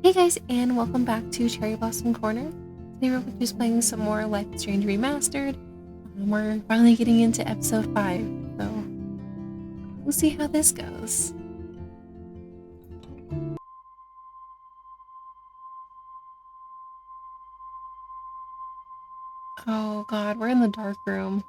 Hey guys, and welcome back to Cherry Blossom Corner. Today we're just playing some more Life is Strange Remastered. We're finally getting into episode 5, so we'll see how this goes. Oh god, we're in the dark room.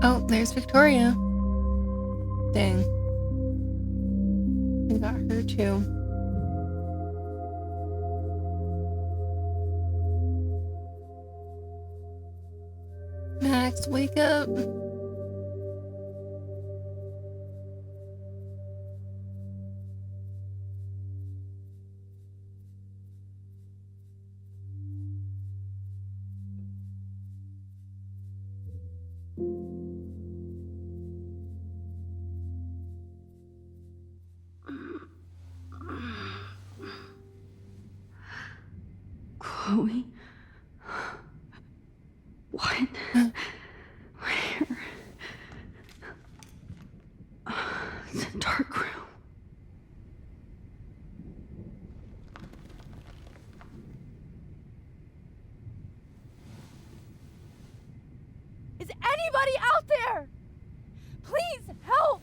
Oh, there's Victoria. Dang. We got her too. Max, wake up. Chloe? What? Where? It's a dark room. Is anybody out there? Please help!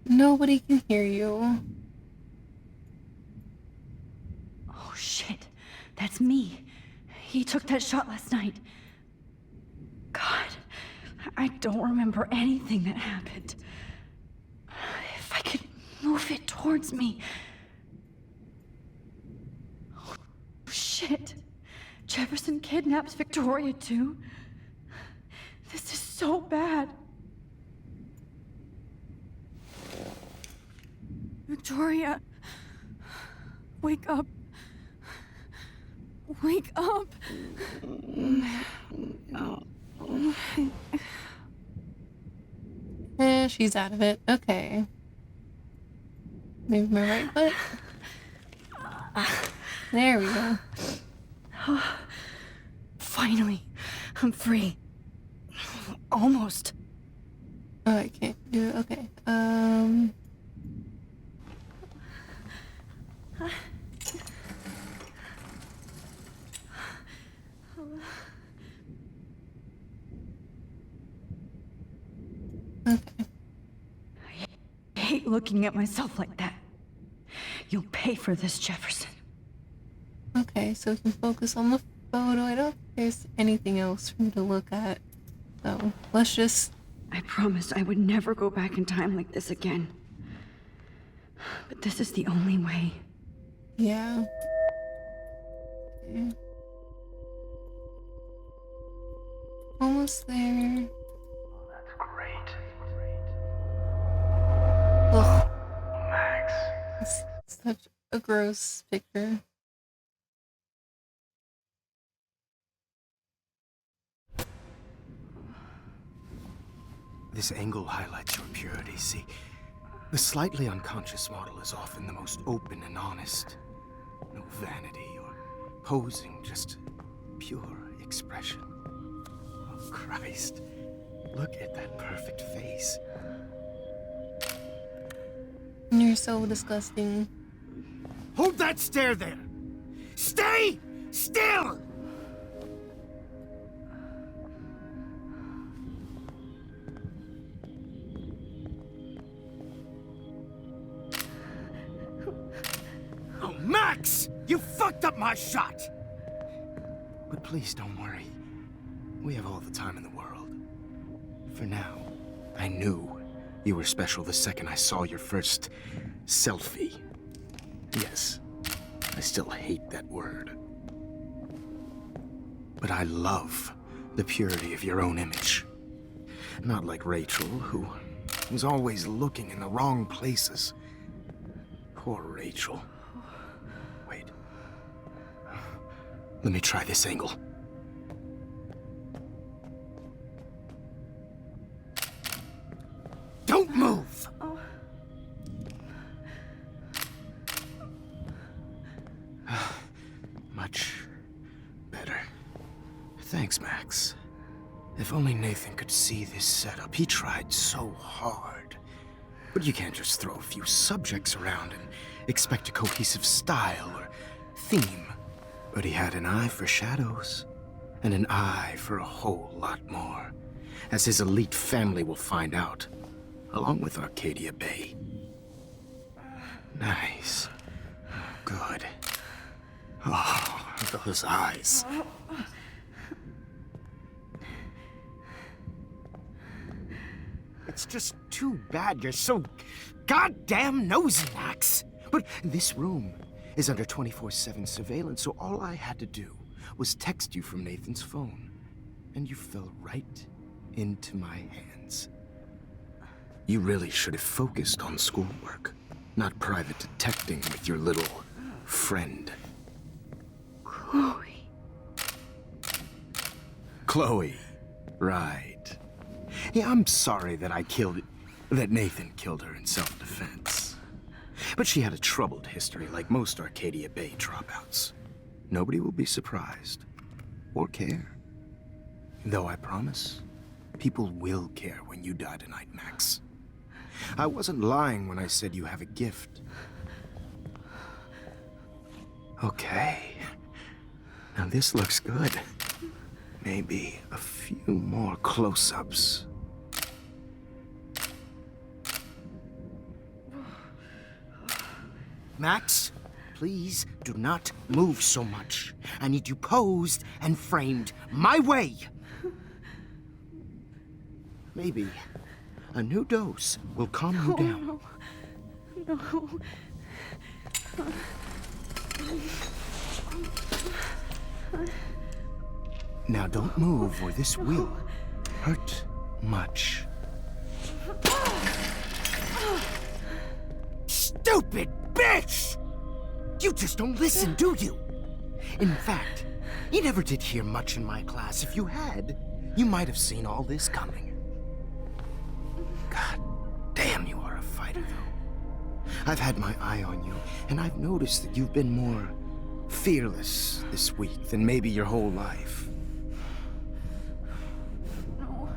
Nobody can hear you. Oh shit, that's me. He took that shot last night. God, I don't remember anything that happened. If I could move it towards me. Oh shit, Jefferson kidnaps Victoria too? This is so bad. Victoria, wake up. Wake up. She's out of it. Okay. Move my right foot. There we go. Finally, I'm free. Almost. Oh, I can't do it. Okay. Okay. I hate looking at myself like that. You'll pay for this, Jefferson. Okay, so we can focus on the photo. I don't think there's anything else for me to look at. So let's just... I promised I would never go back in time like this again. But this is the only way. Yeah. Okay. Almost there. Oh, that's great. Ugh. Max. It's such a gross picture. This angle highlights your purity, see? The slightly unconscious model is often the most open and honest. No vanity or posing, just pure expression. Oh, Christ. Look at that perfect face. You're so disgusting. Hold that stare there! Stay still! Oh, Max! You fucked up my shot! But please don't worry. We have all the time in the world. For now, I knew you were special the second I saw your first selfie. Yes, I still hate that word. But I love the purity of your own image. Not like Rachel, who was always looking in the wrong places. Poor Rachel. Wait. Let me try this angle. Don't move! Much better. Thanks, Max. If only Nathan could see this setup. He tried so hard. But you can't just throw a few subjects around and expect a cohesive style or theme. But he had an eye for shadows, and an eye for a whole lot more, as his elite family will find out, along with Arcadia Bay. Nice. Good. Oh, those eyes. It's just too bad you're so goddamn nosy, Max. But this room is under 24/7 surveillance, so all I had to do was text you from Nathan's phone, and you fell right into my hands. You really should have focused on schoolwork, not private detecting with your little friend. Chloe. Chloe, right. Yeah, I'm sorry that Nathan killed her in self-defense. But she had a troubled history like most Arcadia Bay dropouts. Nobody will be surprised or care. Though I promise, people will care when you die tonight, Max. I wasn't lying when I said you have a gift. Okay. Now this looks good. Maybe a few more close-ups. Max, please do not move so much. I need you posed and framed my way. Maybe a new dose will calm you down. No. Now don't move or this will hurt much. Stupid bitch! You just don't listen, do you? In fact, you never did hear much in my class. If you had, you might have seen all this coming. God damn, you are a fighter, though. I've had my eye on you, and I've noticed that you've been more fearless this week than maybe your whole life. No.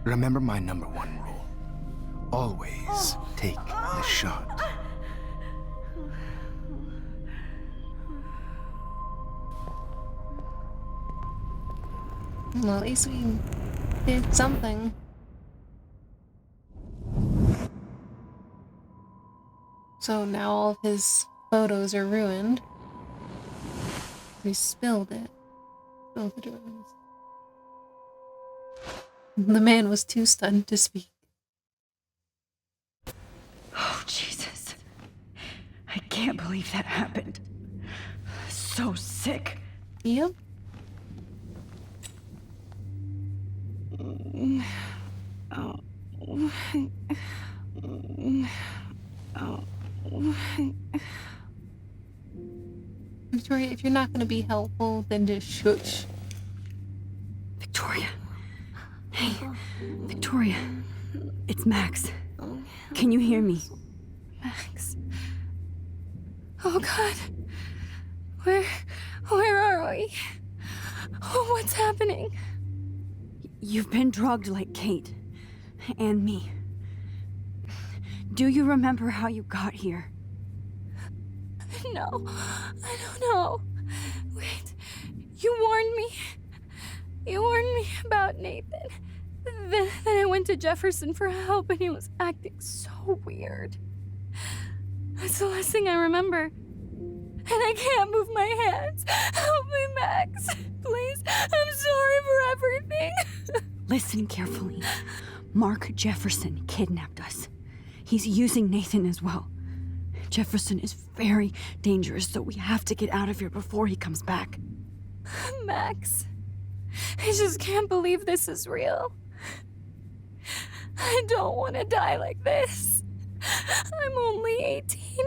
Remember my #1 rule. Always take the shot. Well, at least we did something. So now all of his photos are ruined. We spilled it. Spilled the drawings. The man was too stunned to speak. Oh, Jesus. I can't believe that happened. So sick. Yep. Victoria, if you're not going to be helpful, then just shush. Victoria. Hey, Victoria. It's Max. Can you hear me? Max. Oh God. Where are we? Oh, what's happening? You've been drugged like Kate. And me. Do you remember how you got here? No, I don't know. Wait, you warned me. You warned me about Nathan. Then I went to Jefferson for help and he was acting so weird. That's the last thing I remember. And I can't move my hands. Help me, Max. Please. I'm sorry for everything. Listen carefully. Mark Jefferson kidnapped us. He's using Nathan as well. Jefferson is very dangerous, so we have to get out of here before he comes back. Max, I just can't believe this is real. I don't want to die like this. I'm only 18.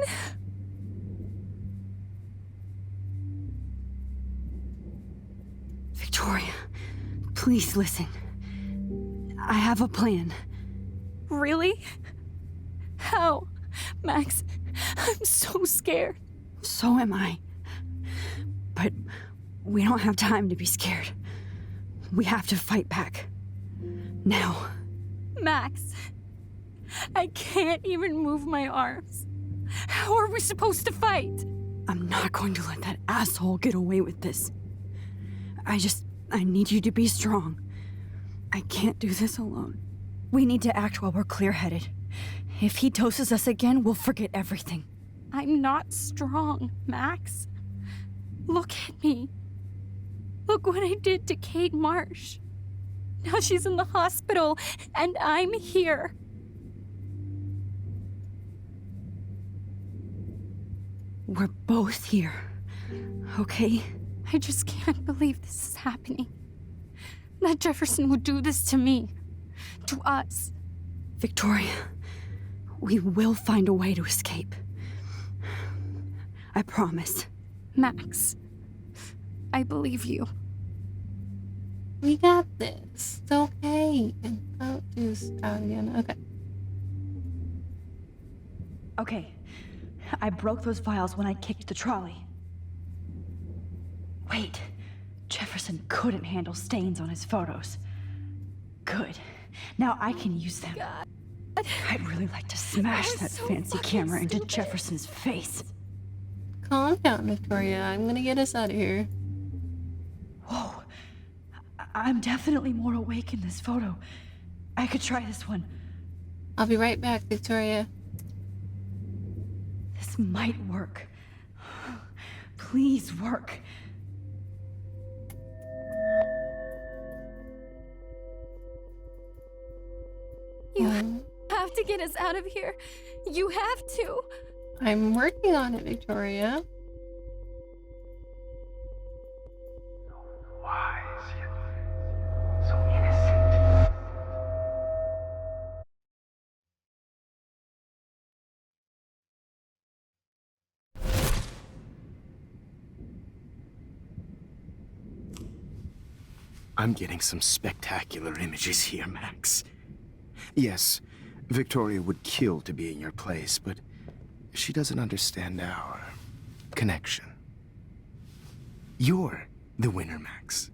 Victoria, please listen. I have a plan. Really? How? Max, I'm so scared. So am I. But we don't have time to be scared. We have to fight back. Now. Max, I can't even move my arms. How are we supposed to fight? I'm not going to let that asshole get away with this. I need you to be strong. I can't do this alone. We need to act while we're clear-headed. If he doses us again, we'll forget everything. I'm not strong, Max. Look at me. Look what I did to Kate Marsh. Now she's in the hospital, and I'm here. We're both here, okay? I just can't believe this is happening. That Jefferson would do this to me. To us. Victoria, we will find a way to escape. I promise. Max, I believe you. We got this. It's okay. And don't do this out again. Okay. Okay. I broke those files when I kicked the trolley. Wait. Jefferson couldn't handle stains on his photos. Good. Now I can use them. God. I'd really like to smash that so fancy fucking camera into stupid. Jefferson's face. Calm down, Victoria. I'm gonna get us out of here. Whoa. I'm definitely more awake in this photo. I could try this one. I'll be right back, Victoria. This might work. Please work. You have to get us out of here. You have to. I'm working on it, Victoria. Wise yet so innocent. I'm getting some spectacular images here, Max. Yes, Victoria would kill to be in your place, but she doesn't understand our connection. You're the winner, Max.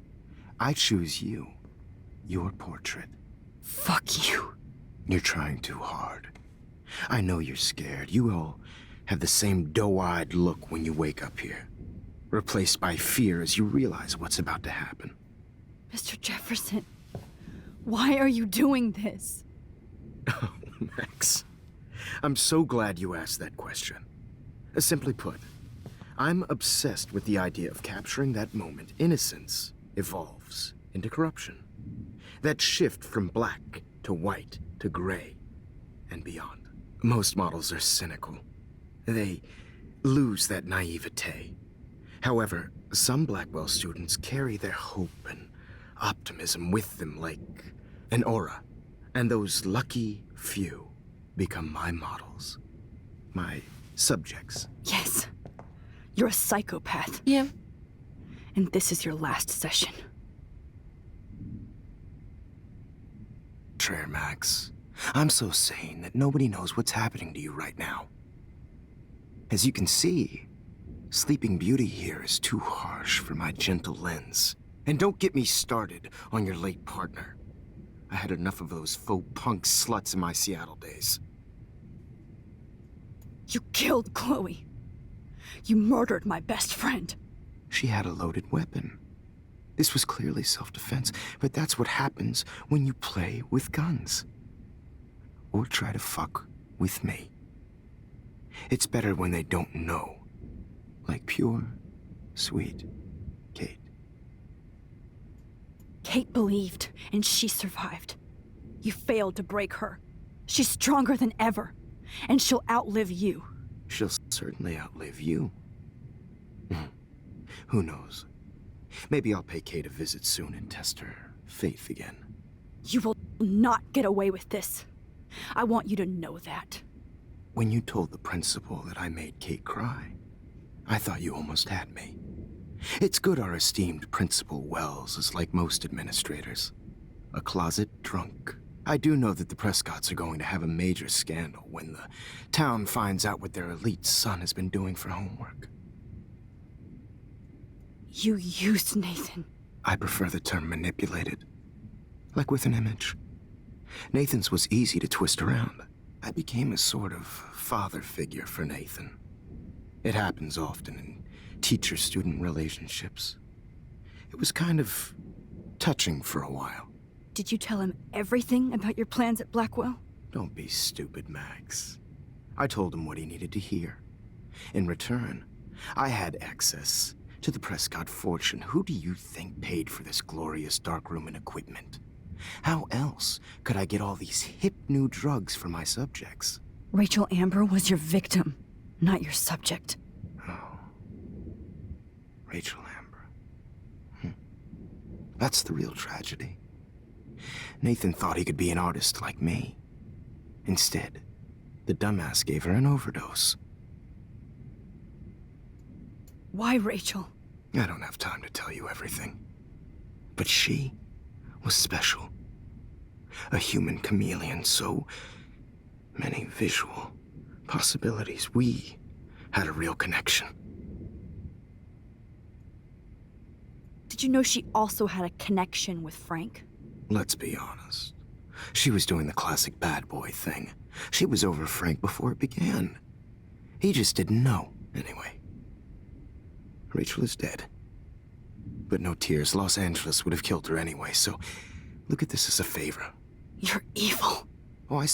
I choose you. Your portrait. Fuck you. You're trying too hard. I know you're scared. You all have the same doe-eyed look when you wake up here, replaced by fear as you realize what's about to happen. Mr. Jefferson, why are you doing this? Oh, Max. I'm so glad you asked that question. Simply put, I'm obsessed with the idea of capturing that moment innocence evolves into corruption. That shift from black to white to gray and beyond. Most models are cynical. They lose that naivete. However, some Blackwell students carry their hope and optimism with them like an aura. And those lucky few become my models. My subjects. Yes. You're a psychopath. Yeah. And this is your last session. Trare, Max. I'm so sane that nobody knows what's happening to you right now. As you can see, Sleeping Beauty here is too harsh for my gentle lens. And don't get me started on your late partner. I had enough of those faux punk sluts in my Seattle days. You killed Chloe. You murdered my best friend. She had a loaded weapon. This was clearly self-defense, but that's what happens when you play with guns. Or try to fuck with me. It's better when they don't know. Like pure, sweet Kate. Kate believed, and she survived. You failed to break her. She's stronger than ever, and she'll outlive you. She'll certainly outlive you. Who knows? Maybe I'll pay Kate a visit soon and test her faith again. You will not get away with this. I want you to know that. When you told the principal that I made Kate cry, I thought you almost had me. It's good our esteemed Principal Wells is like most administrators. A closet drunk. I do know that the Prescotts are going to have a major scandal when the town finds out what their elite son has been doing for homework. You used Nathan. I prefer the term manipulated. Like with an image. Nathan's was easy to twist around. I became a sort of father figure for Nathan. It happens often in teacher-student relationships. It was kind of touching for a while. Did you tell him everything about your plans at Blackwell? Don't be stupid, Max. I told him what he needed to hear. In return, I had access to the Prescott fortune. Who do you think paid for this glorious darkroom and equipment? How else could I get all these hip new drugs for my subjects? Rachel Amber was your victim, not your subject. Oh. Rachel Amber. That's the real tragedy. Nathan thought he could be an artist like me. Instead, the dumbass gave her an overdose. Why Rachel? I don't have time to tell you everything. But she was special. A human chameleon, so many visual possibilities. We had a real connection. Did you know she also had a connection with Frank? Let's be honest. She was doing the classic bad boy thing. She was over Frank before it began. He just didn't know, anyway. Rachel is dead. But no tears. Los Angeles would have killed her anyway, so look at this as a favor. You're evil. Oh, I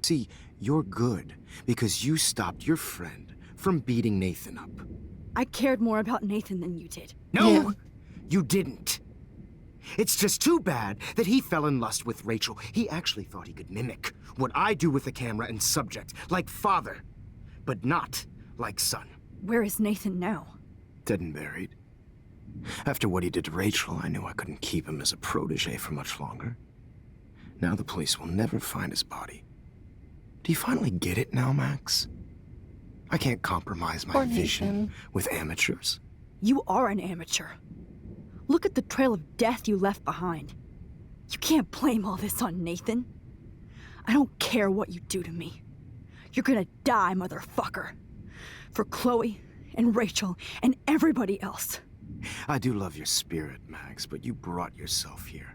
see. You're good because you stopped your friend from beating Nathan up. I cared more about Nathan than you did. No, Yeah. you didn't. It's just too bad that he fell in lust with Rachel. He actually thought he could mimic what I do with the camera and subject, like father, but not like son. Where is Nathan now? Dead and buried. After what he did to Rachel, I knew I couldn't keep him as a protege for much longer. Now the police will never find his body. Do you finally get it now, Max? I can't compromise my Poor vision Nathan. with amateurs. You are an amateur. Look at the trail of death you left behind. You can't blame all this on Nathan. I don't care what you do to me. You're gonna die, motherfucker. For Chloe and Rachel and everybody else. I do love your spirit, Max, but you brought yourself here.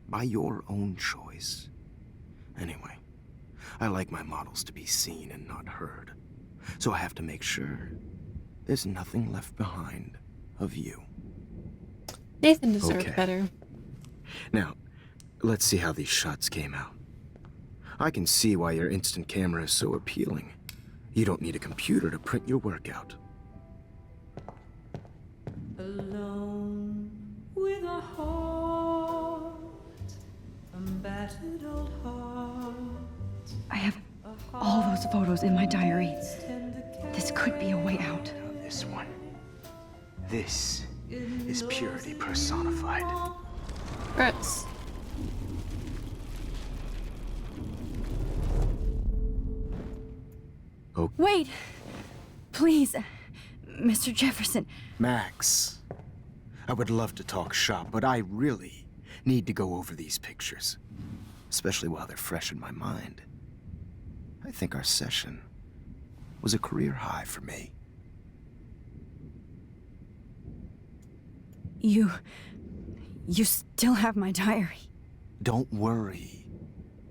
By your own choice. Anyway, I like my models to be seen and not heard. So I have to make sure there's nothing left behind of you. Nathan deserved Okay. better. Now, let's see how these shots came out. I can see why your instant camera is so appealing. You don't need a computer to print your work out. Alone with a heart, a battered old heart. I have all those photos in my diary. This could be a way out. This one. This is purity personified. Gross. Wait! Please, Mr. Jefferson. Max, I would love to talk shop, but I really need to go over these pictures. Especially while they're fresh in my mind. I think our session was a career high for me. You still have my diary. Don't worry.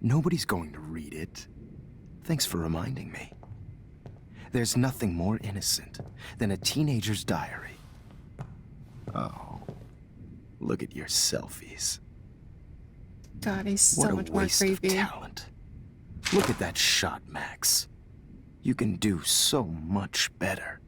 Nobody's going to read it. Thanks for reminding me. There's nothing more innocent than a teenager's diary. Oh, look at your selfies. God, he's What so a much more waste of creepy. talent. Look at that shot, Max. You can do so much better.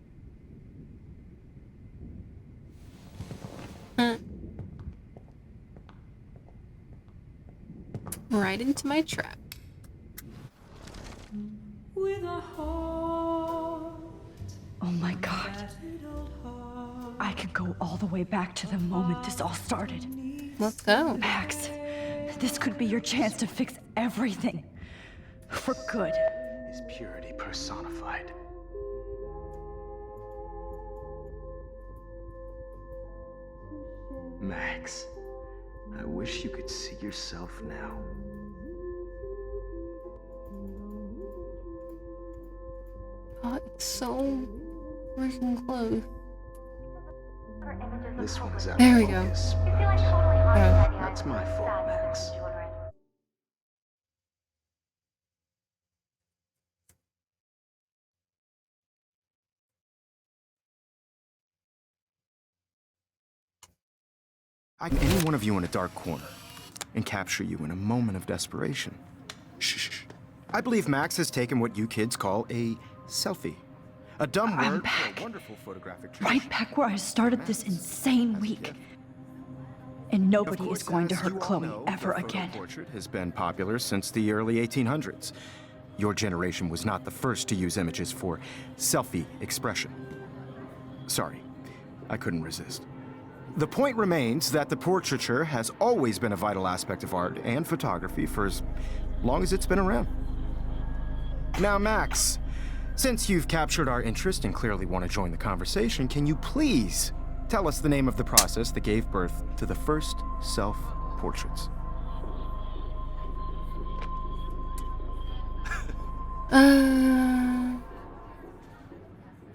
Right into my trap. With a heart, Oh my god. battered old heart. I could go all the way back to the moment this all started. Let's go. Max, this could be your chance to fix everything. For good. Is purity personified. Max, I wish you could see yourself now. Oh, it's so freaking close. This one is out There of we go. focus. You feel like totally haunted by the That's my idea of fault, sad Max. children. I can any one of you in a dark corner and capture you in a moment of desperation. Shh. I believe Max has taken what you kids call a selfie. A dumb I'm word back. for a wonderful photographic Right back where I started this insane week. And nobody is going to hurt Chloe ever again. Portrait has been popular since the early 1800s. Your generation was not the first to use images for selfie expression. Sorry, I couldn't resist. The point remains that the portraiture has always been a vital aspect of art and photography for as long as it's been around. Now, Max, since you've captured our interest and clearly want to join the conversation, can you please tell us the name of the process that gave birth to the first self-portraits?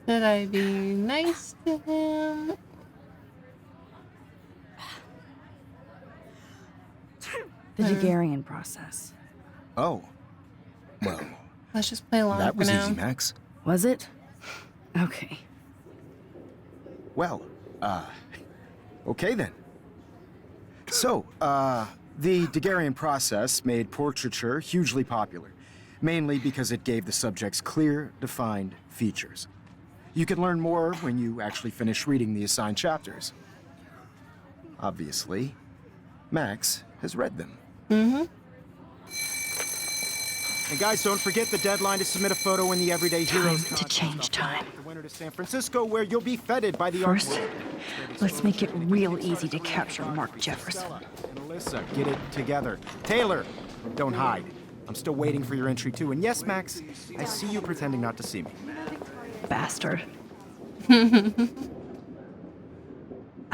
Should I be nice to him? The Daguerrean process. Oh, well, Let's just play along that for was now. easy, Max. Was it? Okay. Well, okay then. So, the Daguerrean process made portraiture hugely popular, mainly because it gave the subjects clear, defined features. You can learn more when you actually finish reading the assigned chapters. Obviously, Max has read them. Mm-hmm. And guys, don't forget the deadline to submit a photo in the Everyday Heroes Time to change time. The winter to San Francisco, where you'll be feted by the art First, world. let's make it real easy to capture Mark Jefferson. And Alyssa, get it together. Taylor, don't hide. I'm still waiting for your entry too. And yes, Max, I see you pretending not to see me. Bastard. I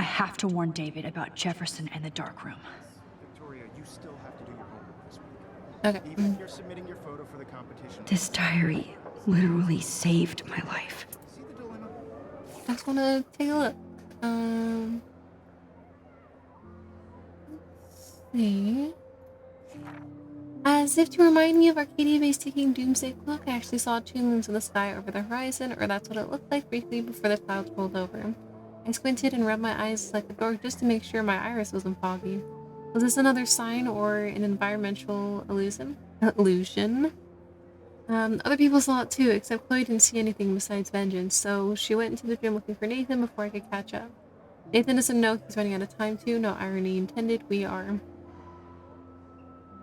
have to warn David about Jefferson and the dark room. Victoria, you still have to do your homework this week. Okay. Even if you're submitting your photo for the competition. This diary literally saved my life. See the dilemma? I just want to take a look. Let's see. As if to remind me of Arcadia-based taking doomsday clock, I actually saw two moons in the sky over the horizon, or that's what it looked like briefly before the clouds rolled over. I squinted and rubbed my eyes like a dork just to make sure my iris wasn't foggy. Was this another sign or an environmental illusion? Other people saw it too, except Chloe didn't see anything besides vengeance, so she went into the gym looking for Nathan before I could catch up. Nathan doesn't know he's running out of time too, no irony intended, we are.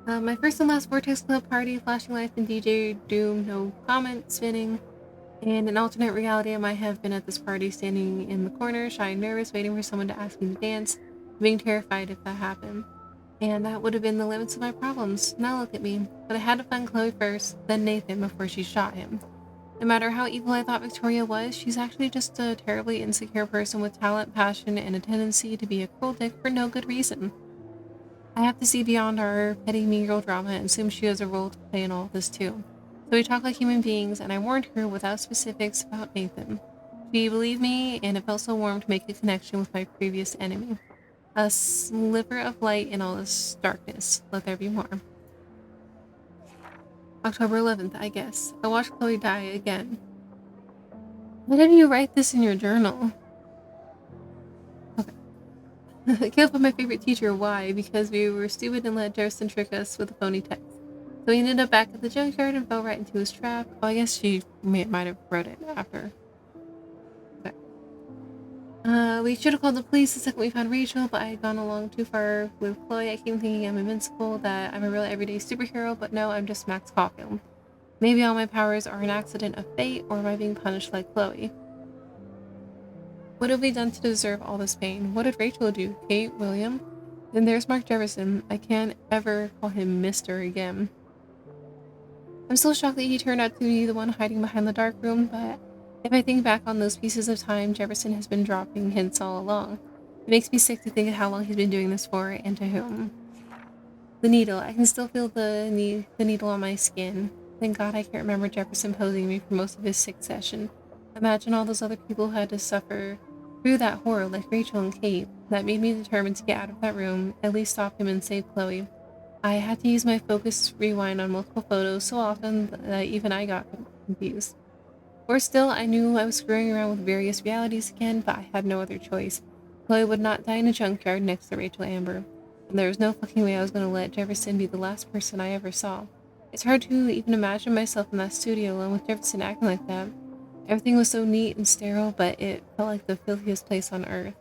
My first and last Vortex Club party, flashing lights and DJ Doom, no comment, spinning. In an alternate reality, I might have been at this party, standing in the corner, shy and nervous, waiting for someone to ask me to dance, being terrified if that happened. And that would have been the limits of my problems. Now look at me. But I had to find Chloe first, then Nathan before she shot him. No matter how evil I thought Victoria was, she's actually just a terribly insecure person with talent, passion, and a tendency to be a cruel dick for no good reason. I have to see beyond our petty mean girl drama and assume she has a role to play in all of this too. So we talk like human beings, and I warned her without specifics about Nathan. She believed me, and it felt so warm to make a connection with my previous enemy. A sliver of light in all this darkness. Let there be more. October 11th, I guess. I watched Chloe die again. Why did you write this in your journal? Okay. Caleb was my favorite teacher. Why? Because we were stupid and let Jefferson trick us with a phony text. So he ended up back at the junkyard and fell right into his trap. Oh, I guess she might have wrote it after. Okay. We should have called the police the second we found Rachel, but I had gone along too far with Chloe. I keep thinking I'm invincible, that I'm a real everyday superhero, but no, I'm just Max Caulfield. Maybe all my powers are an accident of fate, or am I being punished like Chloe? What have we done to deserve all this pain? What did Rachel do? Kate? William? Then there's Mark Jefferson. I can't ever call him Mr. again. I'm still shocked that he turned out to be the one hiding behind the dark room, but if I think back on those pieces of time, Jefferson has been dropping hints all along. It makes me sick to think of how long he's been doing this for and to whom. The needle. I can still feel the needle on my skin. Thank God I can't remember Jefferson posing me for most of his sick session. Imagine all those other people who had to suffer through that horror, like Rachel and Kate. That made me determined to get out of that room, at least stop him and save Chloe. I had to use my focus rewind on multiple photos so often that even I got confused. Or still, I knew I was screwing around with various realities again, but I had no other choice. Chloe would not die in a junkyard next to Rachel Amber, and there was no fucking way I was going to let Jefferson be the last person I ever saw. It's hard to even imagine myself in that studio alone with Jefferson acting like that. Everything was so neat and sterile, but it felt like the filthiest place on earth.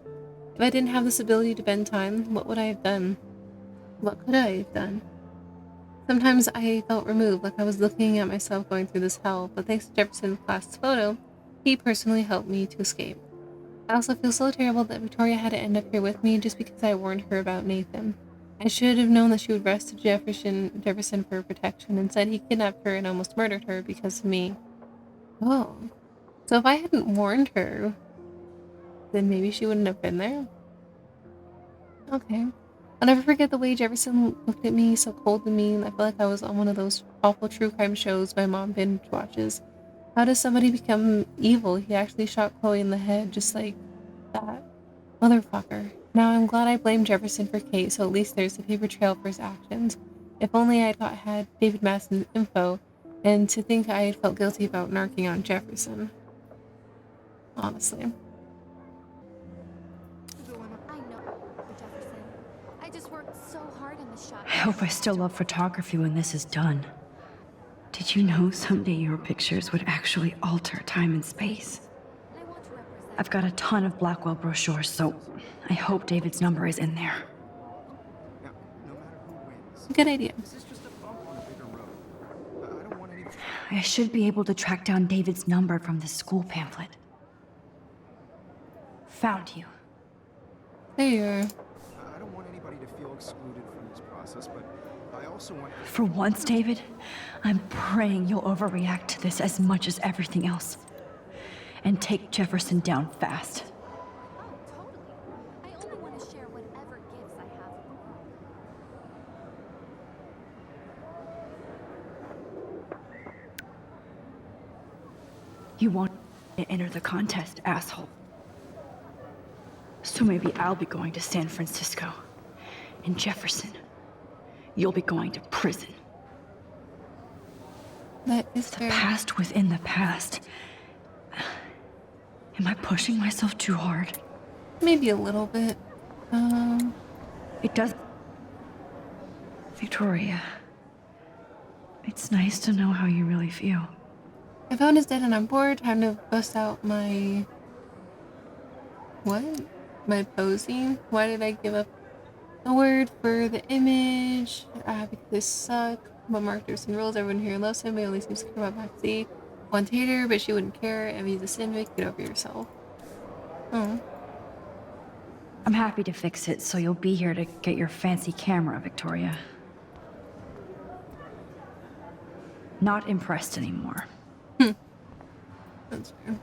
If I didn't have this ability to bend time, what would I have done? What could I have done? Sometimes I felt removed, like I was looking at myself going through this hell, but thanks to Jefferson's last photo, he personally helped me to escape. I also feel so terrible that Victoria had to end up here with me just because I warned her about Nathan. I should have known that she would arrest Jefferson for protection. Instead, he kidnapped her and almost murdered her because of me. Oh. So if I hadn't warned her, then maybe she wouldn't have been there? Okay. I'll never forget the way Jefferson looked at me so cold and mean. I felt like I was on one of those awful true crime shows my mom binge watches. How does somebody become evil? He actually shot Chloe in the head just like that. Motherfucker. Now I'm glad I blamed Jefferson for Kate, so at least there's a paper trail for his actions. If only I had David Madsen's info, and to think I had felt guilty about narking on Jefferson. Honestly. I know, Jefferson. I just worked so hard on the shot. I hope I still love photography when this is done. Did you know someday your pictures would actually alter time and space? I want to represent. I've got a ton of Blackwell brochures, so I hope David's number is in there. Now, no matter who wins, Good idea. this is just a bump on a bigger road. I don't want any... I should be able to track down David's number from the school pamphlet. Found you. There you are. I don't want anybody to feel excluded from this process, but I also want... For once, David, I'm praying you'll overreact to this as much as everything else. And take Jefferson down fast. Oh, totally. I only want to share whatever gifts I have with the world. You want to enter the contest, asshole. So maybe I'll be going to San Francisco. And Jefferson, you'll be going to prison. That is The fair. past within the past. Am I pushing myself too hard? Maybe a little bit. It does. Victoria, it's nice to know how you really feel. My phone is dead and I'm bored. Time to bust out my... What? My posing? Why did I give up a word for the image? Because they suck. But Mark Jefferson rules. Everyone here loves him, but he only seems to care about Maxie. One hater, but she wouldn't care. Emmy's a Sandvik. Get over yourself. Oh. I'm happy to fix it, so you'll be here to get your fancy camera, Victoria. Not impressed anymore. That's fair.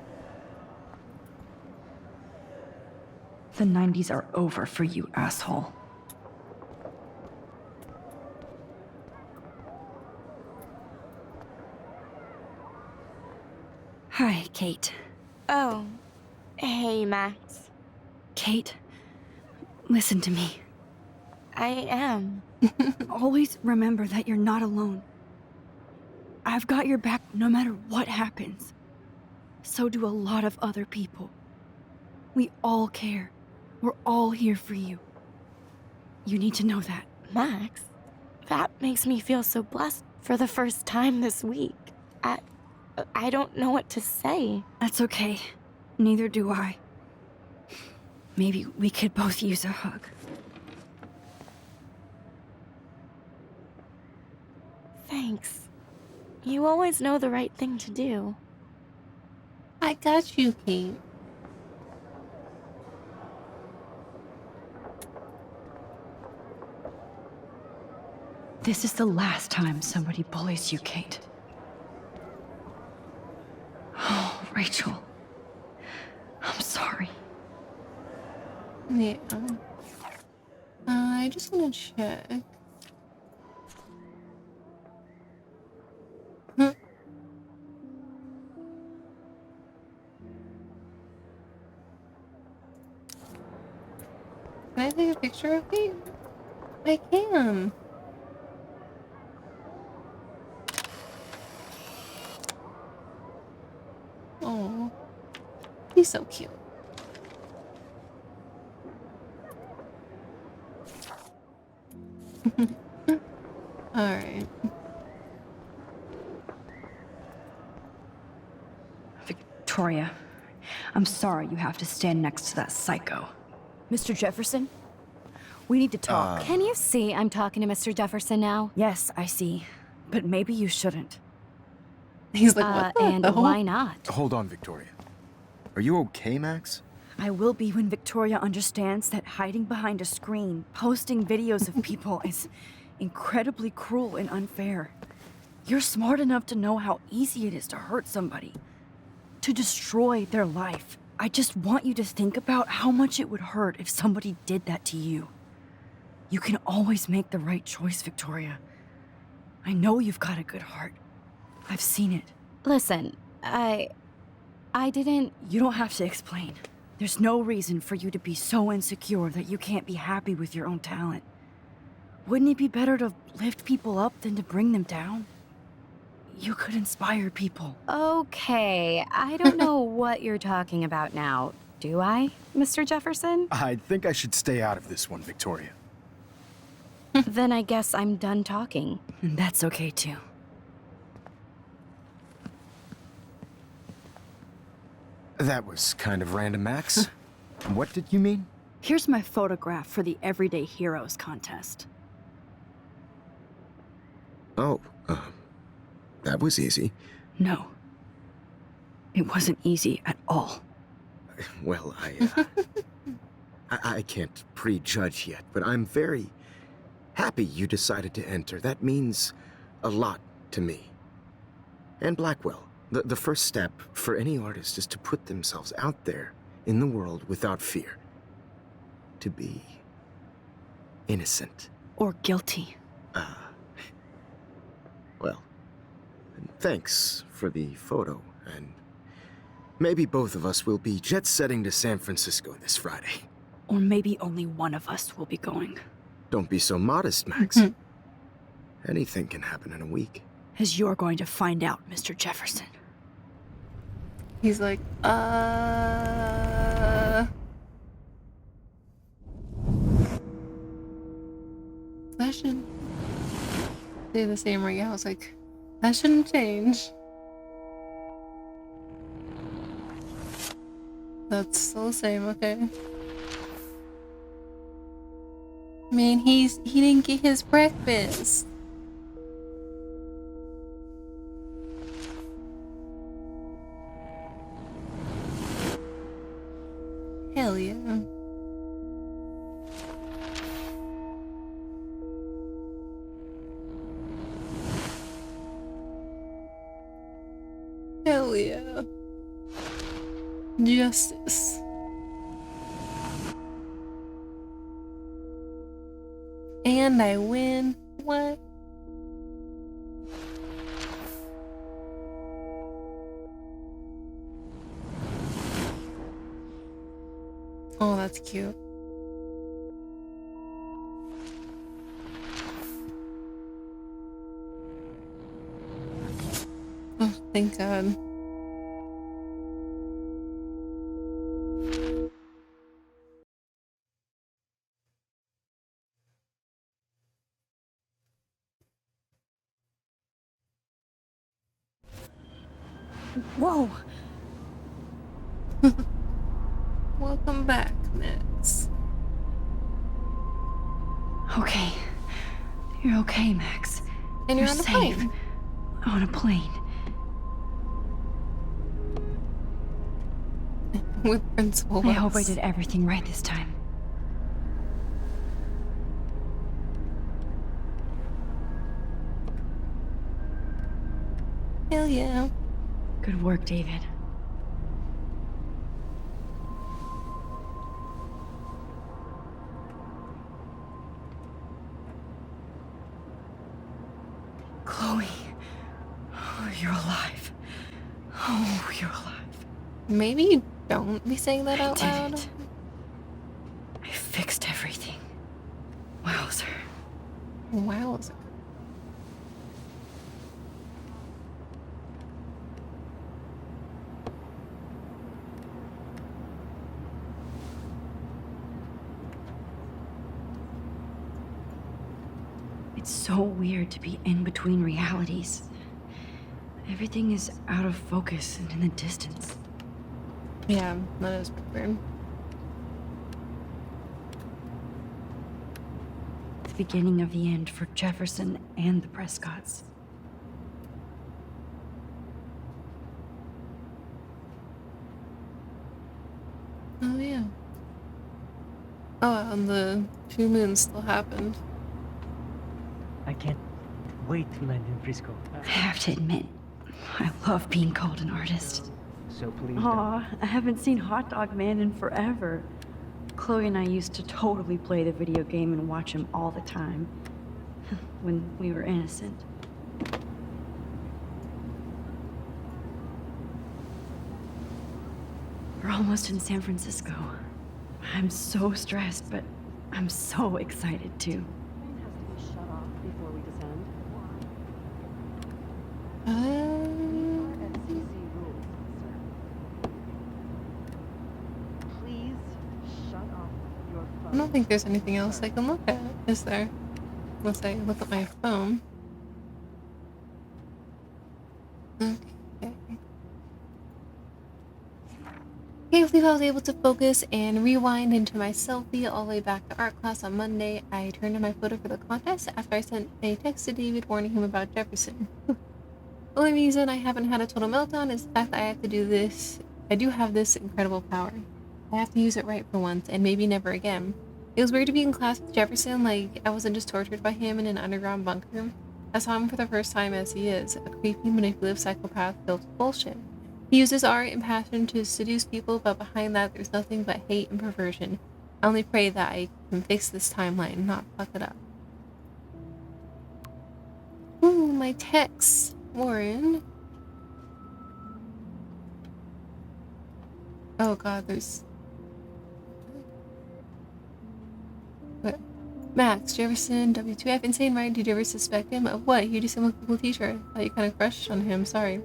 The 90s are over for you, asshole. Hi, Kate. Oh, hey, Max. Kate, listen to me. I am. Always remember that you're not alone. I've got your back no matter what happens. So do a lot of other people. We all care. We're all here for you. You need to know that. Max, that makes me feel so blessed For the first time this week. I don't know what to say. That's okay. Neither do I. Maybe we could both use a hug. Thanks. You always know the right thing to do. I got you, Kate. This is the last time somebody bullies you, Kate. Oh, Rachel. I'm sorry. Yeah. I just want to check. Hmm. Can I take a picture of Kate? I can. Oh, he's so cute. All right. Victoria, I'm sorry you have to stand next to that psycho. Mr. Jefferson? We need to talk. Can you see I'm talking to Mr. Jefferson now? Yes, I see. But maybe you shouldn't. He's like, what the And hell? why not? Hold on, Victoria. Are you okay, Max? I will be when Victoria understands that hiding behind a screen, posting videos of people is incredibly cruel and unfair. You're smart enough to know how easy it is to hurt somebody, to destroy their life. I just want you to think about how much it would hurt if somebody did that to you. You can always make the right choice, Victoria. I know you've got a good heart. I've seen it. Listen, I didn't... You don't have to explain. There's no reason for you to be so insecure that you can't be happy with your own talent. Wouldn't it be better to lift people up than to bring them down? You could inspire people. Okay, I don't know what you're talking about now. Do I, Mr. Jefferson? I think I should stay out of this one, Victoria. Then I guess I'm done talking. And that's okay too. That was kind of random, Max. What did you mean? Here's my photograph for the Everyday Heroes contest. Oh, that was easy. No. It wasn't easy at all. Well, I can't prejudge yet, but I'm very happy you decided to enter. That means a lot to me. And Blackwell. The first step for any artist is to put themselves out there in the world without fear. To be innocent. Or guilty. Well, thanks for the photo, and maybe both of us will be jet-setting to San Francisco this Friday. Or maybe only one of us will be going. Don't be so modest, Max. Anything can happen in a week. As you're going to find out, Mr. Jefferson. He's like, That should stay the same right now. I was like, that shouldn't change. That's still the same, okay. Man, he didn't get his breakfast. Hell yeah. Hell yeah. Justice. And I win. What? Oh, that's cute. Oh, thank God. Whoa! Welcome back, Max. Okay. You're okay, Max. And you're on a safe. plane. On a plane. With Principal I hope I Wells. did everything right this time. Hell yeah. Good work, David. Chloe. Oh, you're alive. Oh, you're alive. Maybe you don't be saying that I out did loud. it. I fixed everything. Wowzer. Wowza. It's so weird to be in between realities. Everything is out of focus and in the distance. Yeah, that is weird. The beginning of the end for Jefferson and the Prescotts. Oh yeah. Oh, and the 2 moons still happened. I can't wait to land in Frisco. I have to admit, I love being called an artist. So please don't. Aw, I haven't seen Hot Dog Man in forever. Chloe and I used to totally play the video game and watch him all the time. When we were innocent. We're almost in San Francisco. I'm so stressed, but I'm so excited too. I don't think there's anything else I can look at, is there? Unless I look at my phone. Okay. Okay, I believe I was able to focus and rewind into my selfie all the way back to art class on Monday. I turned in my photo for the contest after I sent a text to David warning him about Jefferson. The only reason I haven't had a total meltdown is the fact that I have to do this. I do have this incredible power. I have to use it right for once, and maybe never again. It was weird to be in class with Jefferson, like I wasn't just tortured by him in an underground bunker. I saw him for the first time as he is, a creepy, manipulative psychopath filled with bullshit. He uses art and passion to seduce people, but behind that there's nothing but hate and perversion. I only pray that I can fix this timeline, not fuck it up. Ooh, my text, Warren. Oh god, there's... What? Max, Jefferson, W2F, insane, right? Did you ever suspect him? Of what? You just seem like a cool teacher. I thought you kind of crushed on him, sorry.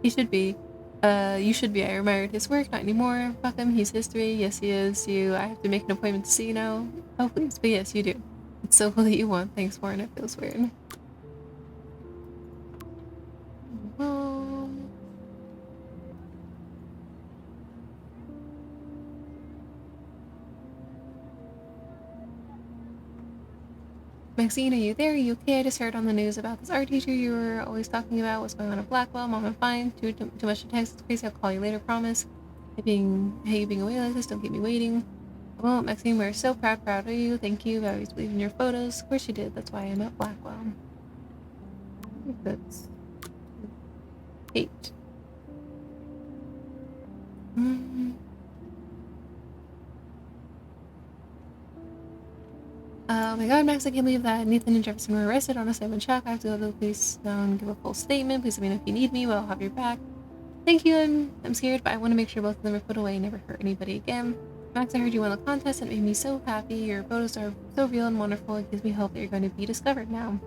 He should be. You should be. I admired his work, not anymore. Fuck him, he's history. Yes, he is. I have to make an appointment to see you now. Oh, please, but yes, you do. It's so cool that you won. Thanks, Warren, it feels weird. Maxine, are you there? Are you okay? I just heard on the news about this art teacher you were always talking about. What's going on at Blackwell? Mom, I'm fine. Too much to text. It's crazy. I'll call you later, promise. Hey, you being away like this, don't keep me waiting. Well, Maxine, we're so proud of you. Thank you. I always believe in your photos. Of course you did. That's why I'm at Blackwell. That's 8. Oh my god, Max, I can't believe that Nathan and Jefferson were arrested. Honestly, I'm in shock. I have to go to the police now and give a full statement. Please let me know if you need me. Well, I'll have your back. Thank you. I'm scared, but I want to make sure both of them are put away and never hurt anybody again. Max, I heard you won the contest. It made me so happy. Your photos are so real and wonderful. It gives me hope that you're going to be discovered now.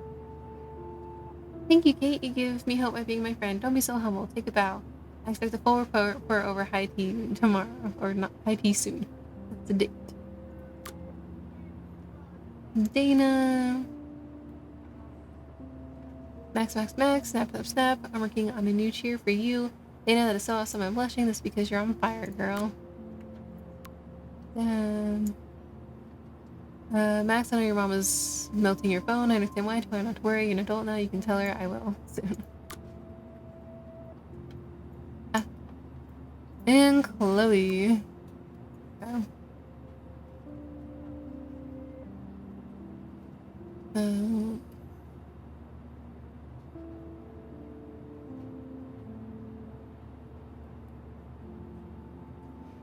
Thank you, Kate. You give me hope by being my friend. Don't be so humble. Take a bow. I expect a full report over high tea tomorrow. Or not high tea soon. That's a date. Dana. Max, snap. I'm working on a new cheer for you. Dana, that is so awesome. I'm blushing. This is because you're on fire, girl. Max, I know your mom is melting your phone. I understand why. Tell her not to worry. You're an adult now. You can tell her. I will soon. And Chloe. Oh.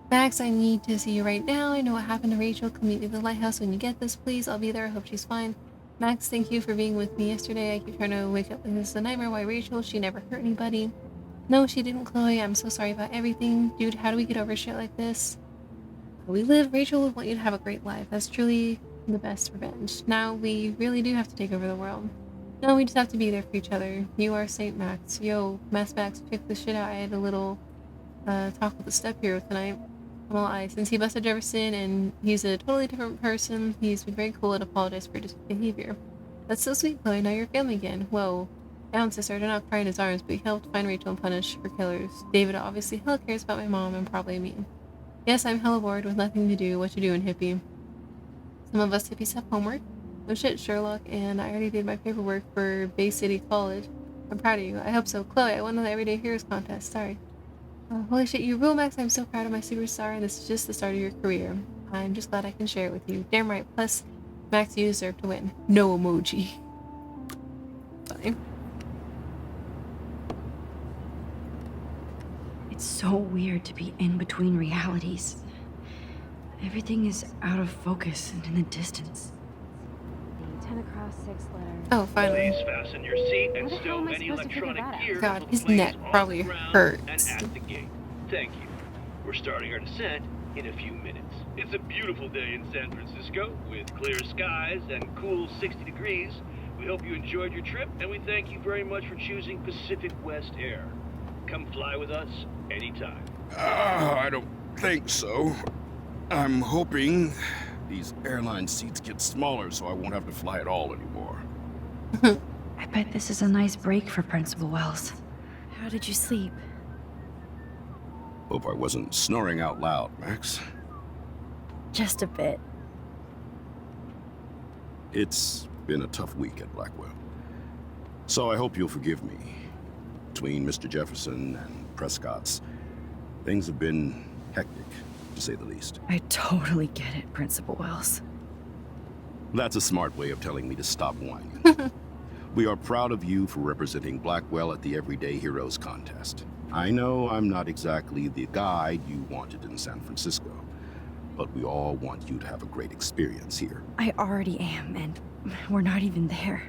Max, I need to see you right now. I know what happened to Rachel. Come meet me at the lighthouse when you get this, please. I'll be there. I hope she's fine. Max, thank you for being with me yesterday. I keep trying to wake up like this is a nightmare. Why Rachel? She never hurt anybody. No, she didn't, Chloe. I'm so sorry about everything. Dude, how do we get over shit like this? We live. Rachel would want you to have a great life. That's truly the best revenge. Now we really do have to take over the world. No, we just have to be there for each other. You are Saint Max. Yo, Mass Max, check this shit out. I had a little talk with the step hero tonight. Well, since he busted Jefferson and he's a totally different person, he's been very cool and apologized for his behavior. That's so sweet, Chloe. Now you're family again. Whoa. Down, sister. Do not cry in his arms, but he helped find Rachel and punish her killers. David obviously hella cares about my mom and probably me. Yes, I'm hella bored with nothing to do. What you doing, hippie? Some of us hippies have homework. No shit, Sherlock, and I already did my paperwork for Bay City College. I'm proud of you. I hope so. Chloe, I won the Everyday Heroes contest. Sorry. Holy shit, you rule, Max. I'm so proud of my superstar, and this is just the start of your career. I'm just glad I can share it with you. Damn right. Plus, Max, you deserve to win. No emoji. Fine. It's so weird to be in between realities. Everything is out of focus and in the distance. 10 across 6 letters. Oh, finally. Please fasten your seat and How the hell stow am I any supposed to figure electronic that out? gear God, from his planes neck off probably the ground hurts. and at the gate. Thank you. We're starting our descent in a few minutes. It's a beautiful day in San Francisco with clear skies and cool 60 degrees. We hope you enjoyed your trip, and we thank you very much for choosing Pacific West Air. Come fly with us anytime. I don't think so. I'm hoping these airline seats get smaller so I won't have to fly at all anymore. I bet this is a nice break for Principal Wells. How did you sleep? Hope I wasn't snoring out loud, Max. Just a bit. It's been a tough week at Blackwell. So I hope you'll forgive me. Between Mr. Jefferson and Prescott's, things have been hectic, to say the least. I totally get it, Principal Wells. That's a smart way of telling me to stop whining. We are proud of you for representing Blackwell at the Everyday Heroes contest. I know I'm not exactly the guide you wanted in San Francisco, but we all want you to have a great experience here. I already am, and we're not even there.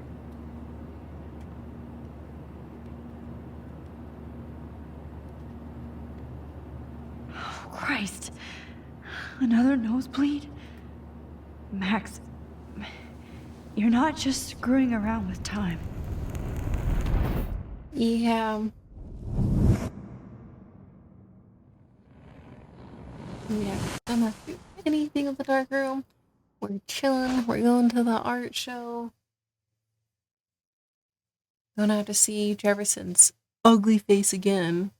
Oh, Christ. Another nosebleed? Max, you're not just screwing around with time. Yeah. Yeah, I'm not doing anything in the dark room. We're chilling. We're going to the art show. Gonna have to see Jefferson's ugly face again.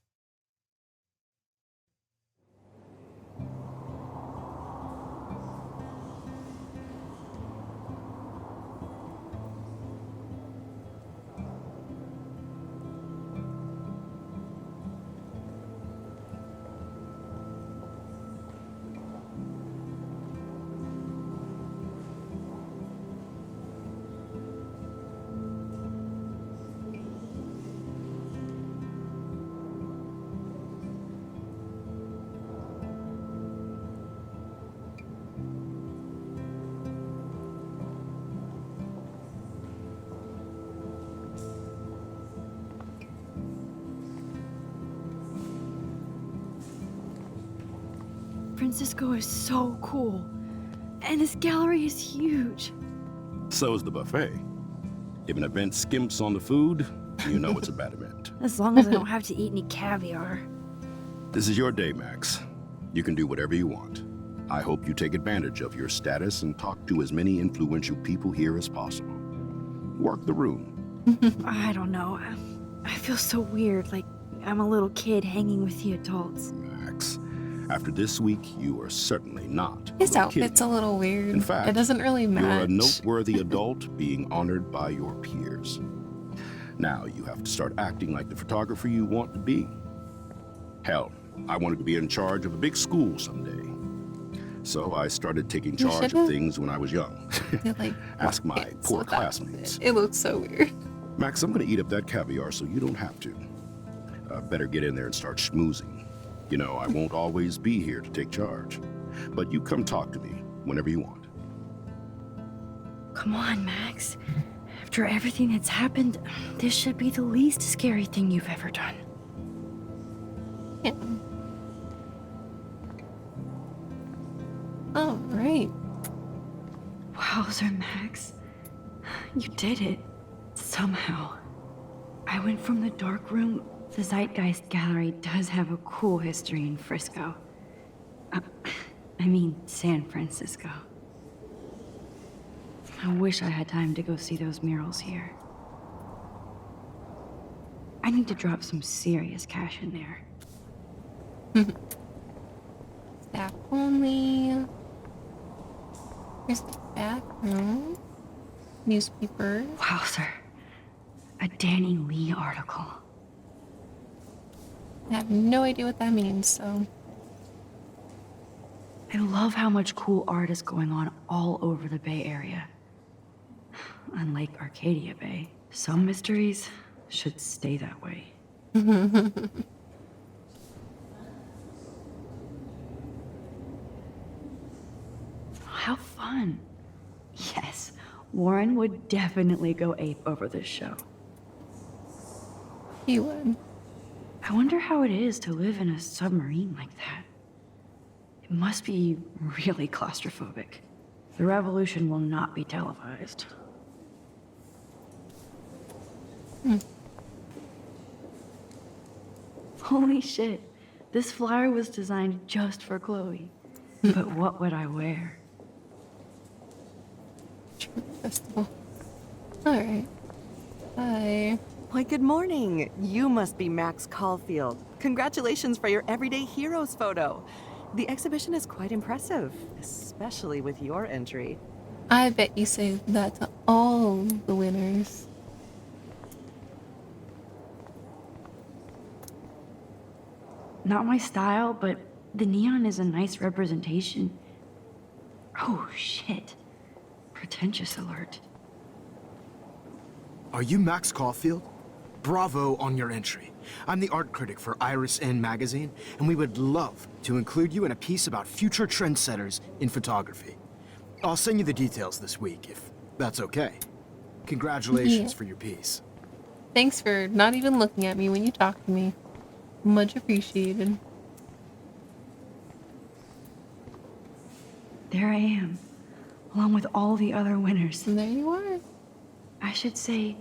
Francisco is so cool. And this gallery is huge. So is the buffet. If an event skimps on the food, you know it's a bad event. As long as I don't have to eat any caviar. This is your day, Max. You can do whatever you want. I hope you take advantage of your status and talk to as many influential people here as possible. Work the room. I don't know. I feel so weird, like I'm a little kid hanging with the adults. Max, after this week, you are certainly not. His little kid. outfit's a little weird. In fact, it doesn't really You're a match. noteworthy adult being honored by your peers. Now you have to start acting like the photographer you want to be. Hell, I wanted to be in charge of a big school someday. So I started taking You charge should've- of things when I was young. They're like Ask my pants poor with that classmates. outfit. It looks so weird. Max, I'm gonna eat up that caviar so you don't have to. Better get in there and start schmoozing. You know, I won't always be here to take charge. But you come talk to me whenever you want. Come on, Max. After everything that's happened, this should be the least scary thing you've ever done. Yeah. All right. Wowzer, Max. You did it. Somehow. I went from the dark room. The Zeitgeist Gallery does have a cool history in Frisco. I mean, San Francisco. I wish I had time to go see those murals here. I need to drop some serious cash in there. Staff only. Here's the back room. Newspaper. Wowzer. A Danny Lee article. I have no idea what that means, so. I love how much cool art is going on all over the Bay Area. Unlike Arcadia Bay, some mysteries should stay that way. How fun. Yes, Warren would definitely go ape over this show. He would. I wonder how it is to live in a submarine like that. It must be really claustrophobic. The revolution will not be televised. Holy shit. This flyer was designed just for Chloe. But what would I wear? Festival. Alright. Bye. Why, good morning. You must be Max Caulfield. Congratulations for your Everyday Heroes photo. The exhibition is quite impressive, especially with your entry. I bet you say that to all the winners. Not my style, but the neon is a nice representation. Oh, shit. Pretentious alert. Are you Max Caulfield? Bravo on your entry. I'm the art critic for Iris N magazine, and we would love to include you in a piece about future trendsetters in photography. I'll send you the details this week, if that's okay. Congratulations Yeah. for your piece. Thanks for not even looking at me when you talk to me. Much appreciated. There I am, along with all the other winners. And there you are. I should say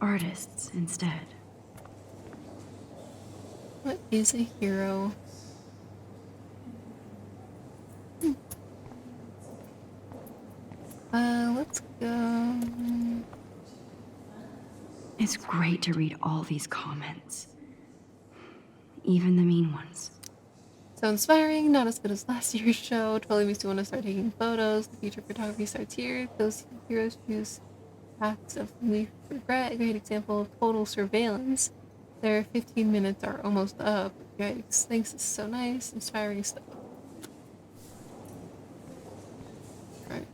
artists instead. What is a hero? Let's go. It's great to read all these comments. Even the mean ones. So inspiring, not as good as last year's show. Totally makes you want to start taking photos. The future photography starts here. Those heroes choose paths of relief, regret. A great example of total surveillance. Their 15 minutes are almost up. Yikes. Thanks, this is so nice. Inspiring stuff. Right.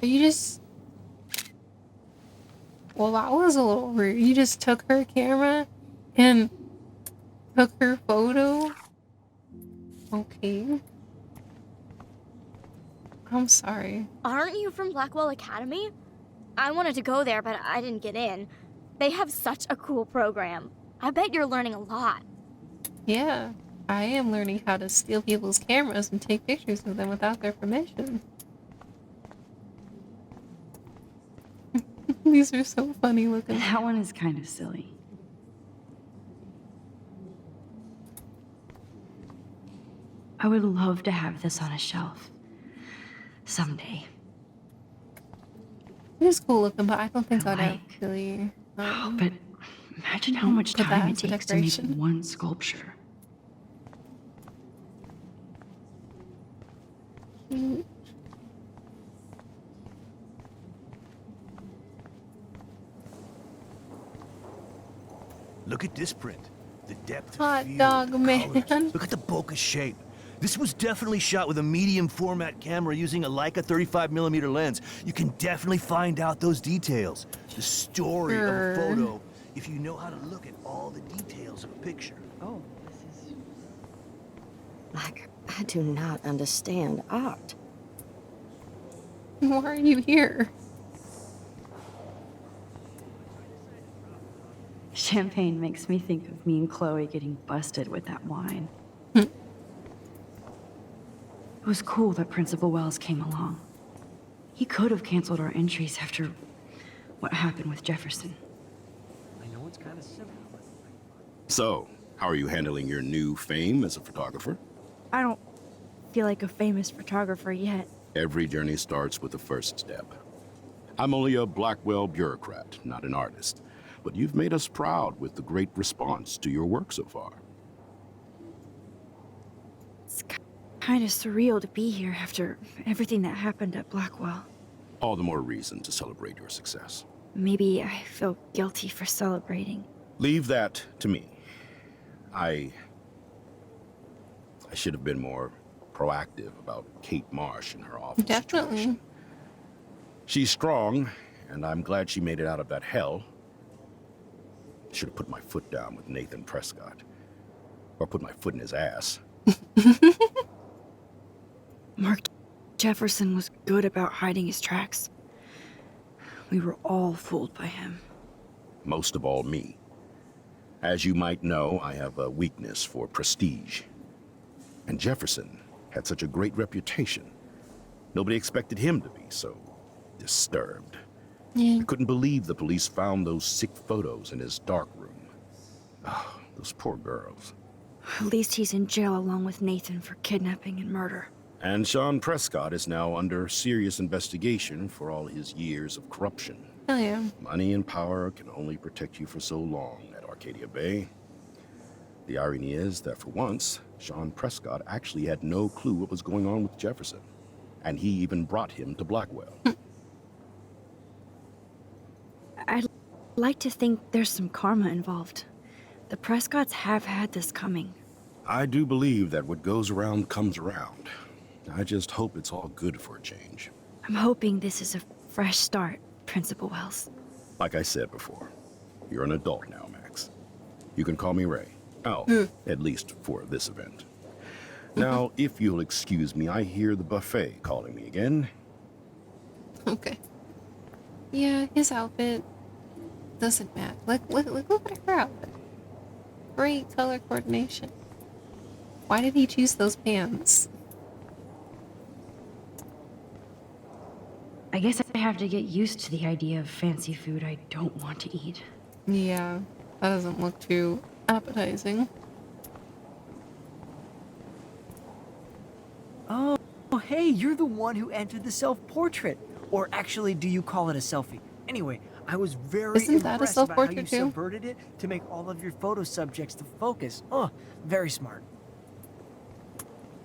Are you just... Well, that was a little rude. You just took her camera and took her photo? Okay. I'm sorry. Aren't you from Blackwell Academy? I wanted to go there, but I didn't get in. They have such a cool program. I bet you're learning a lot. Yeah, I am learning how to steal people's cameras and take pictures of them without their permission. These are so funny looking. That one is kind of silly. I would love to have this on a shelf. Someday. It is cool looking, but I don't think I I'd like. actually But imagine how much put that time it as a takes to make decoration. one sculpture. Cute. Look at this print. The depth Hot of field, dog the man. colors. Look at the bokeh shape. This was definitely shot with a medium format camera using a Leica 35mm lens. You can definitely find out those details. The story of a photo if you know how to look at all the details of a picture. Oh, this is... Like, I do not understand art. Why are you here? Champagne makes me think of me and Chloe getting busted with that wine. It was cool that Principal Wells came along. He could have canceled our entries after what happened with Jefferson. I know it's kind of simple, but... So, how are you handling your new fame as a photographer? I don't feel like a famous photographer yet. Every journey starts with the first step. I'm only a Blackwell bureaucrat, not an artist. But you've made us proud with the great response to your work so far. It's kind of surreal to be here after everything that happened at Blackwell. All the more reason to celebrate your success. Maybe I feel guilty for celebrating. Leave that to me. I should have been more proactive about Kate Marsh and her awful Definitely. situation. She's strong, and I'm glad she made it out of that hell. Should have put my foot down with Nathan Prescott. Or put my foot in his ass. Mark Jefferson was good about hiding his tracks. We were all fooled by him. Most of all, me. As you might know, I have a weakness for prestige. And Jefferson had such a great reputation. Nobody expected him to be so disturbed. Yeah. I couldn't believe the police found those sick photos in his dark room. Oh, those poor girls. At least he's in jail along with Nathan for kidnapping and murder. And Sean Prescott is now under serious investigation for all his years of corruption. Oh yeah. Money and power can only protect you for so long at Arcadia Bay. The irony is that for once, Sean Prescott actually had no clue what was going on with Jefferson. And he even brought him to Blackwell. I'd like to think there's some karma involved. The Prescotts have had this coming. I do believe that what goes around comes around. I just hope it's all good for a change. I'm hoping this is a fresh start, Principal Wells. Like I said before, you're an adult now, Max. You can call me Ray. Oh, at least for this event. Now, if you'll excuse me, I hear the buffet calling me again. Okay. Yeah, his outfit doesn't match. Look at her outfit. Great color coordination. Why did he choose those pants? I guess I have to get used to the idea of fancy food I don't want to eat. Yeah, that doesn't look too appetizing. Oh, hey, you're the one who entered the self-portrait. Or actually, do you call it a selfie? Anyway, I was very Isn't that a impressed about how you self-portrait too? subverted it to make all of your photo subjects the focus. Oh, very smart.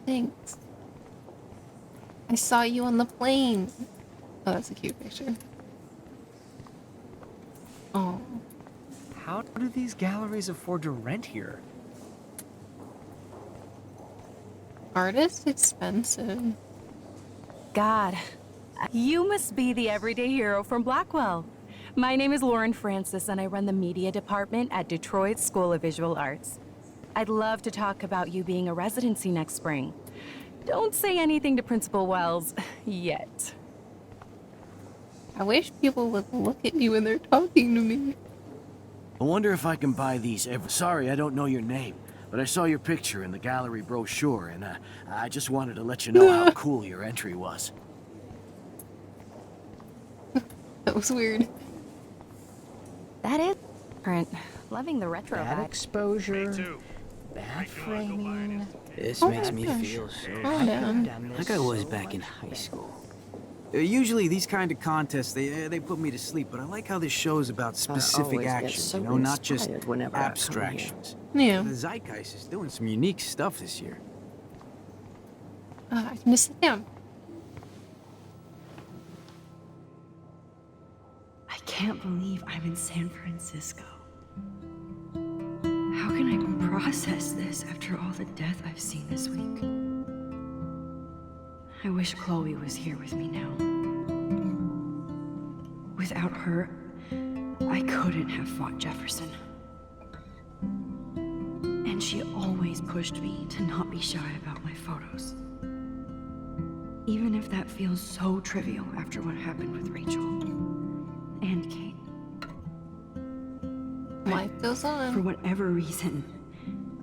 Thanks. I saw you on the plane. Oh, that's a cute picture. Oh. How do these galleries afford to rent here? Art is expensive. God, you must be the everyday hero from Blackwell. My name is Lauren Francis, and I run the media department at Detroit School of Visual Arts. I'd love to talk about you being a residency next spring. Don't say anything to Principal Wells yet. I wish people would look at me when they're talking to me. I wonder if I can buy these. Sorry, I don't know your name, but I saw your picture in the gallery brochure, and I just wanted to let you know how cool your entry was. That was weird. That is different. Loving the retro Bad vibe. exposure, bad framing. This Oh makes my me gosh. feel so Calm down. like I was back in high school. Usually these kind of contests, they put me to sleep, but I like how this show is about specific always get actions, so you know, not just inspired whenever I come abstractions. Yeah. The Zeitgeist is doing some unique stuff this year. I can just sit down. I can't believe I'm in San Francisco. How can I process this after all the death I've seen this week? I wish Chloe was here with me now. Without her, I couldn't have fought Jefferson. And she always pushed me to not be shy about my photos. Even if that feels so trivial after what happened with Rachel and Kate. Life goes on. For whatever reason,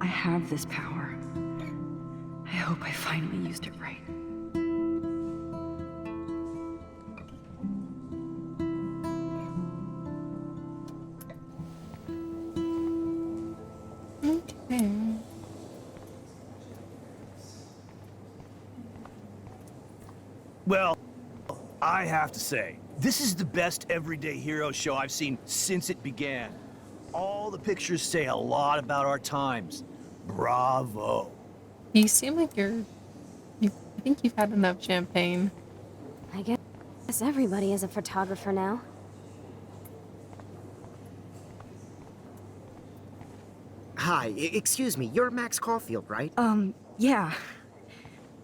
I have this power. I hope I finally used it right. Okay. Well, I have to say, this is the best everyday hero show I've seen since it began. All the pictures say a lot about our times. Bravo. You seem like I think you've had enough champagne. I guess everybody is a photographer now. Hi, excuse me, you're Max Caulfield, right? Yeah.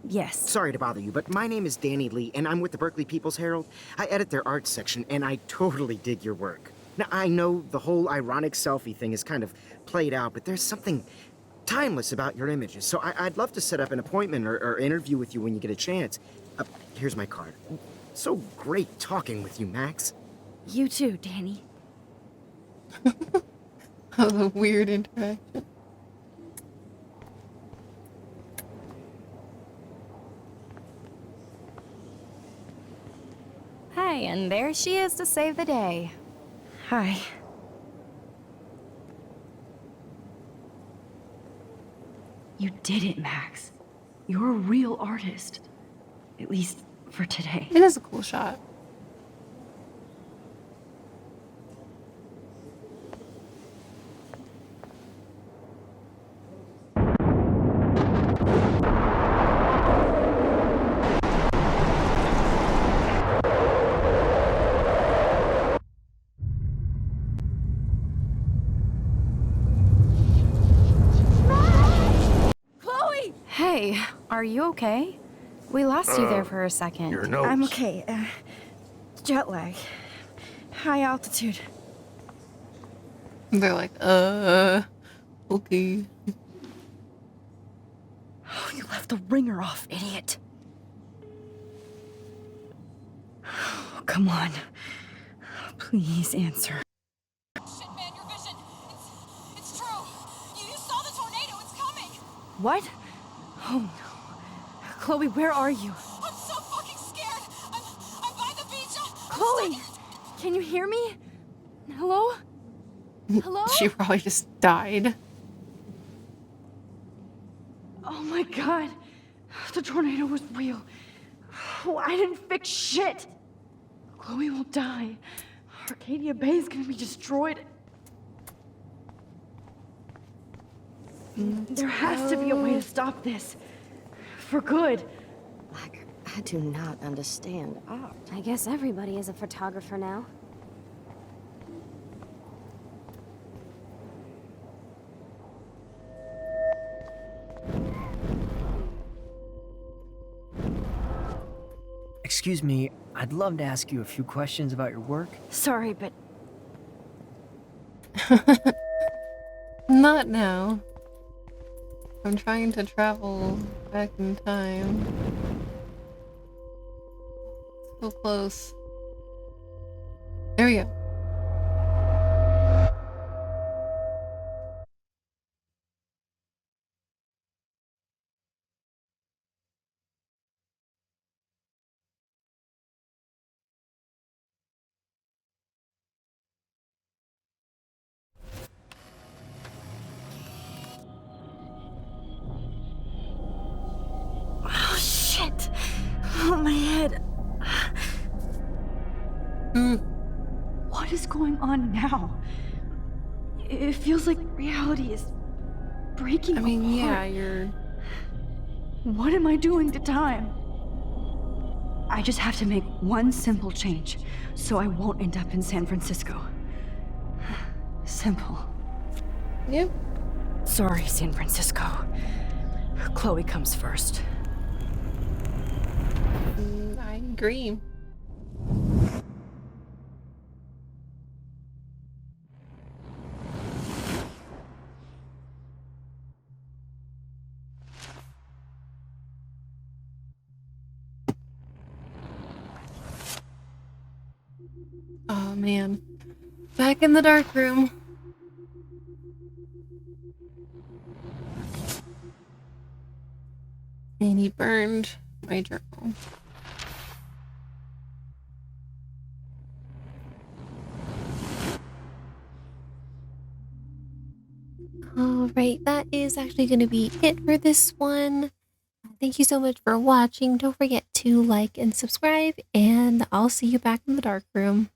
Yes. Sorry to bother you, but my name is Danny Lee, and I'm with the Berkeley People's Herald. I edit their arts section, and I totally dig your work. Now, I know the whole ironic selfie thing is kind of played out, but there's something timeless about your images, so I'd love to set up an appointment or interview with you when you get a chance. Here's my card. So great talking with you, Max. You too, Danny. Oh, the weird interaction. Hey, and there she is to save the day. Hi. You did it, Max. You're a real artist. At least for today. It is a cool shot. Chloe! Hey, are you okay? We lost you there for a second. Your nose. I'm okay. Jet lag. High altitude. They're like, okay. Oh, you left the ringer off, idiot. Oh, come on. Please answer. Shit, man, your vision. It's true. You saw the tornado. It's coming. What? Oh no. Chloe, where are you? I'm so fucking scared. I'm by the beach. Chloe! Can you hear me? Hello? Hello? She probably just died. Oh my god. The tornado was real. Oh, I didn't fix shit. Chloe will die. Arcadia Bay is gonna be destroyed. There has to be a way to stop this. For good. I do not understand art. I guess everybody is a photographer now. Excuse me, I'd love to ask you a few questions about your work. Sorry, but Not now. I'm trying to travel back in time. So close. There we go. oh shit. Oh, my head. going on now? It feels like reality is breaking I mean, apart. yeah, you're... What am I doing to time? I just have to make one simple change, so I won't end up in San Francisco. Simple. Yep. Sorry, San Francisco. Chloe comes first. I agree. Oh man. Back in the dark room. And he burned my journal. Alright, that is actually going to be it for this one. Thank you so much for watching. Don't forget to like and subscribe, and I'll see you back in the dark room.